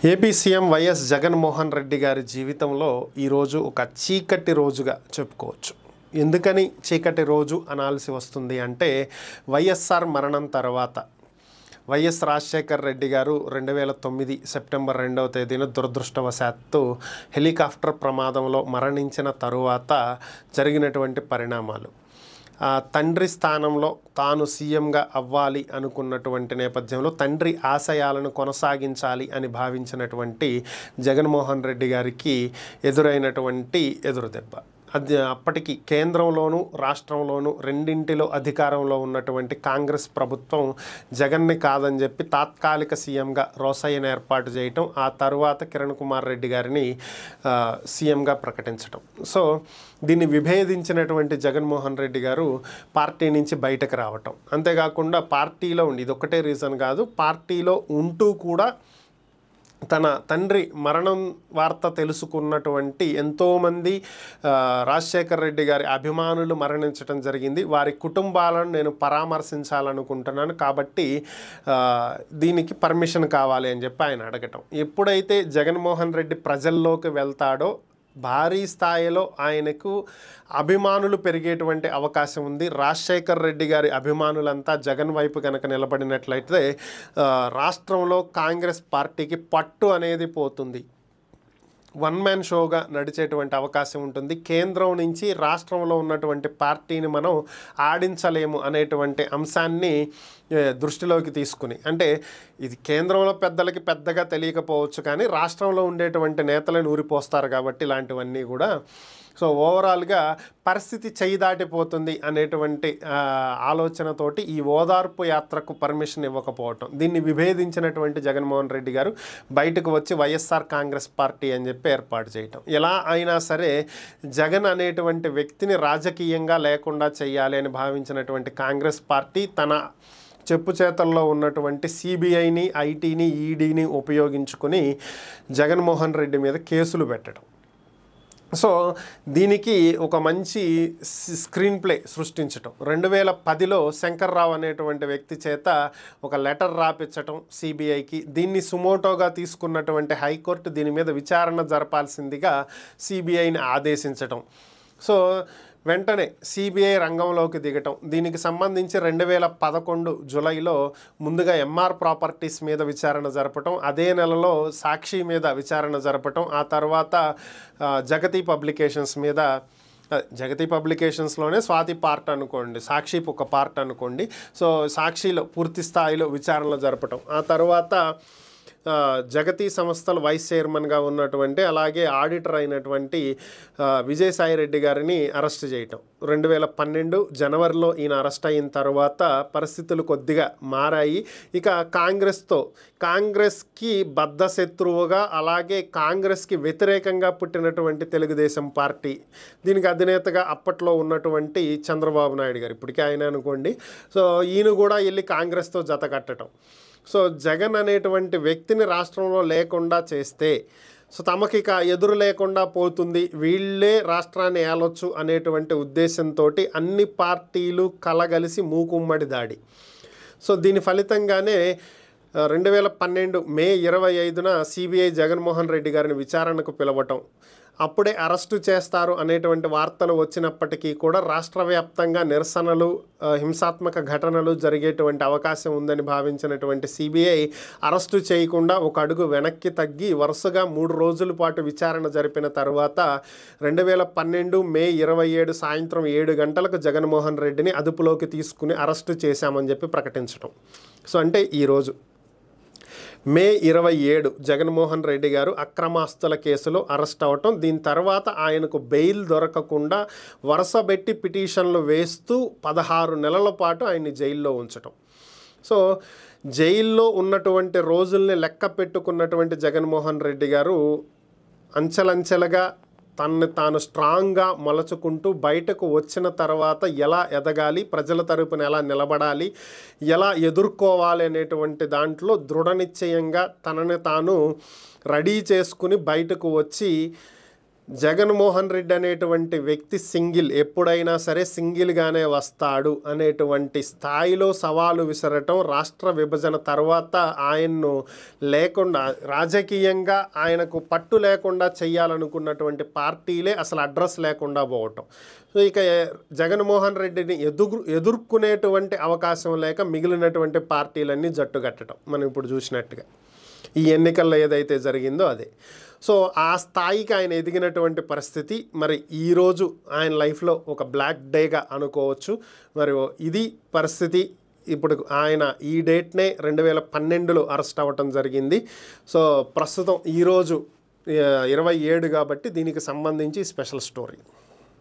AP CM YS Jaganmohan Reddy గారి జీవితంలో ఈరోజు ఒక చీకటి రోజుగా చెప్పుకోవచ్చు. ఎందుకని చీకటి రోజు అనాల్సి వస్తుంది అంటే వైఎస్ఆర్ మరణం తర్వాత వైఎస్ రాజశేఖర్ రెడ్డి గారు 2009 సెప్టెంబర్ 2వ తేదీన దురదృష్టవశాత్తు హెలికాప్టర్ ప్రమాదంలో మరణించిన తరువాత జరిగినటువంటి పరిణామాలు. తండ్రి స్థానంలో తాను సీఎంగా అవ్వాలి అనుకున్నటువంటి నేపథ్యంలో తండ్రి ఆశయాలను కొనసాగించాలి అని భావించినటువంటి జగన్మోహన్ రెడ్డి గారికి ఎదురైనటువంటి ఎదురుదెబ్బ. అప్పటికి కేంద్రంలోనూ రాష్ట్రంలోనూ రెండింటిలో అధికారంలో ఉన్నటువంటి కాంగ్రెస్ ప్రభుత్వం జగన్ని కాదని చెప్పి తాత్కాలిక సీఎంగా రోసయ్యను ఏర్పాటు చేయటం, ఆ తర్వాత కిరణ్ కుమార్ రెడ్డి గారిని సీఎంగా ప్రకటించటం. సో దీన్ని విభేదించినటువంటి జగన్మోహన్ రెడ్డి గారు పార్టీ నుంచి బయటకు రావటం, అంతేకాకుండా పార్టీలో ఉండి ఇదొక్కటే రీజన్ కాదు, పార్టీలో ఉంటూ కూడా తన తండ్రి మరణం వార్త తెలుసుకున్నటువంటి ఎంతోమంది రాజశేఖర్ రెడ్డి గారి అభిమానులు మరణించడం జరిగింది. వారి కుటుంబాలను నేను పరామర్శించాలనుకుంటున్నాను, కాబట్టి దీనికి పర్మిషన్ కావాలి అని చెప్పి ఆయన అడగటం. ఎప్పుడైతే జగన్మోహన్ రెడ్డి ప్రజల్లోకి వెళ్తాడో భారీ స్థాయిలో ఆయనకు అభిమానులు పెరిగేటువంటి అవకాశం ఉంది. రాజశేఖర్ రెడ్డి గారి అభిమానులంతా జగన్ వైపు కనుక నిలబడినట్లయితే రాష్ట్రంలో కాంగ్రెస్ పార్టీకి పట్టు అనేది పోతుంది, వన్ మ్యాన్ షోగా నడిచేటువంటి అవకాశం ఉంటుంది. కేంద్రం నుంచి రాష్ట్రంలో ఉన్నటువంటి పార్టీని మనం ఆడించలేము అనేటువంటి అంశాన్ని దృష్టిలోకి తీసుకుని, అంటే ఇది కేంద్రంలో పెద్దలకి పెద్దగా తెలియకపోవచ్చు కానీ రాష్ట్రంలో ఉండేటువంటి నేతలను ఊరిపోస్తారు కాబట్టి ఇలాంటివన్నీ కూడా. సో ఓవరాల్గా పరిస్థితి చేయి దాటిపోతుంది అనేటువంటి ఆలోచనతోటి ఈ ఓదార్పు యాత్రకు పర్మిషన్ ఇవ్వకపోవటం, దీన్ని విభేదించినటువంటి జగన్మోహన్ రెడ్డి గారు బయటకు వచ్చి వైఎస్ఆర్ కాంగ్రెస్ పార్టీ అని చెప్పి ఏర్పాటు చేయటం. ఎలా అయినా సరే జగన్ అనేటువంటి వ్యక్తిని రాజకీయంగా లేకుండా చేయాలి అని భావించినటువంటి కాంగ్రెస్ పార్టీ తన చెప్పు చేతల్లో ఉన్నటువంటి సిబిఐని, ఐటీని, ఈడీని ఉపయోగించుకొని జగన్మోహన్ రెడ్డి మీద కేసులు పెట్టడం. సో దీనికి ఒక మంచి స్క్రీన్ ప్లే సృష్టించటం, 2010లో శంకర్రావు అనేటువంటి వ్యక్తి చేత ఒక లెటర్ రాపించటం సిబిఐకి. దీన్ని సుమోటోగా తీసుకున్నటువంటి హైకోర్టు దీని మీద విచారణ జరపాల్సిందిగా సిబిఐని ఆదేశించటం. సో వెంటనే సిబిఐ రంగంలోకి దిగటం. దీనికి సంబంధించి 2011 జూలైలో ముందుగా ఎంఆర్ ప్రాపర్టీస్ మీద విచారణ జరపటం, అదే నెలలో సాక్షి మీద విచారణ జరపటం, ఆ తర్వాత జగతి పబ్లికేషన్స్ మీద, జగతి పబ్లికేషన్స్లోనే స్వాతి పార్ట్ అనుకోండి, సాక్షి ఒక పార్ట్ అనుకోండి. సో సాక్షిలో పూర్తి స్థాయిలో విచారణలు జరపటం, ఆ తర్వాత జగతి సంస్థల వైస్ చైర్మన్గా ఉన్నటువంటి అలాగే ఆడిటర్ అయినటువంటి విజయసాయిరెడ్డి గారిని అరెస్ట్ చేయటం. 2012 జనవరిలో ఈయన అరెస్ట్ అయిన తర్వాత పరిస్థితులు కొద్దిగా మారాయి. ఇక కాంగ్రెస్కి బద్ధశత్రువుగా అలాగే కాంగ్రెస్కి వ్యతిరేకంగా పుట్టినటువంటి తెలుగుదేశం పార్టీ, దీనికి అధినేతగా అప్పట్లో ఉన్నటువంటి చంద్రబాబు నాయుడు గారు, ఇప్పటికే ఆయన అనుకోండి. సో ఈయన కూడా వెళ్ళి కాంగ్రెస్తో జత కట్టడం. సో జగన్ అనేటువంటి వ్యక్తిని రాష్ట్రంలో లేకుండా చేస్తే సో తమకి ఇక ఎదురు లేకుండా పోతుంది, వీళ్ళే రాష్ట్రాన్ని ఏలొచ్చు అనేటువంటి ఉద్దేశంతో అన్ని పార్టీలు కలగలిసి మూకుమ్మడి దాడి. సో దీని ఫలితంగానే 2012 మే 25న సిబిఐ జగన్మోహన్ రెడ్డి గారిని విచారణకు పిలవటం, అప్పుడే అరెస్టు చేస్తారు అనేటువంటి వార్తలు వచ్చినప్పటికీ కూడా రాష్ట్ర వ్యాప్తంగా నిరసనలు, హింసాత్మక ఘటనలు జరిగేటువంటి అవకాశం ఉందని భావించినటువంటి సిబిఐ అరెస్టు చేయకుండా ఒక అడుగు వెనక్కి తగ్గి వరుసగా 3 రోజుల పాటు విచారణ జరిపిన తర్వాత 2012 మే 27 సాయంత్రం 7 గంటలకు జగన్మోహన్ రెడ్డిని అదుపులోకి తీసుకుని అరెస్టు చేశామని చెప్పి ప్రకటించడం. సో అంటే ఈరోజు మే 27 జగన్మోహన్ రెడ్డి గారు అక్రమాస్తుల కేసులో అరెస్ట్ అవ్వటం, దీని తర్వాత ఆయనకు బెయిల్ దొరకకుండా వరుసబెట్టి పిటిషన్లు వేస్తూ 16 నెలల పాటు ఆయన్ని జైల్లో ఉంచటం. సో జైల్లో ఉన్నటువంటి రోజుల్ని లెక్క పెట్టుకున్నటువంటి జగన్మోహన్ రెడ్డి గారు అంచెలంచెలుగా తనని తాను స్ట్రాంగ్గా మలచుకుంటూ బయటకు వచ్చిన తర్వాత ఎలా ఎదగాలి, ప్రజల తరపున ఎలా నిలబడాలి, ఎలా ఎదుర్కోవాలి అనేటువంటి దాంట్లో దృఢ నిశ్చయంగా తనని తాను రెడీ చేసుకుని బయటకు వచ్చి జగన్మోహన్ రెడ్డి అనేటువంటి వ్యక్తి సింగిల్, ఎప్పుడైనా సరే సింగిల్గానే వస్తాడు అనేటువంటి స్థాయిలో సవాలు విసరటం, రాష్ట్ర విభజన తర్వాత ఆయన్ను లేకుండా రాజకీయంగా ఆయనకు పట్టు లేకుండా చేయాలనుకున్నటువంటి పార్టీలే అసలు అడ్రస్ లేకుండా పోవటం. సో ఇక జగన్మోహన్ రెడ్డిని ఎదుర్కొనేటువంటి అవకాశం లేక మిగిలినటువంటి పార్టీలన్నీ జట్టుగట్టడం మనం ఇప్పుడు చూసినట్టుగా ఈ ఎన్నికల్లో ఏదైతే జరిగిందో అదే. సో ఆ స్థాయికి ఆయన ఎదిగినటువంటి పరిస్థితి మరి ఈరోజు ఆయన లైఫ్లో ఒక బ్లాక్ డేగా అనుకోవచ్చు. మరి ఇది పరిస్థితి. ఇప్పుడు ఆయన ఈ డేట్నే 2012లో అరెస్ట్ అవ్వటం జరిగింది. సో ప్రస్తుతం ఈరోజు 27 కాబట్టి దీనికి సంబంధించి స్పెషల్ స్టోరీ.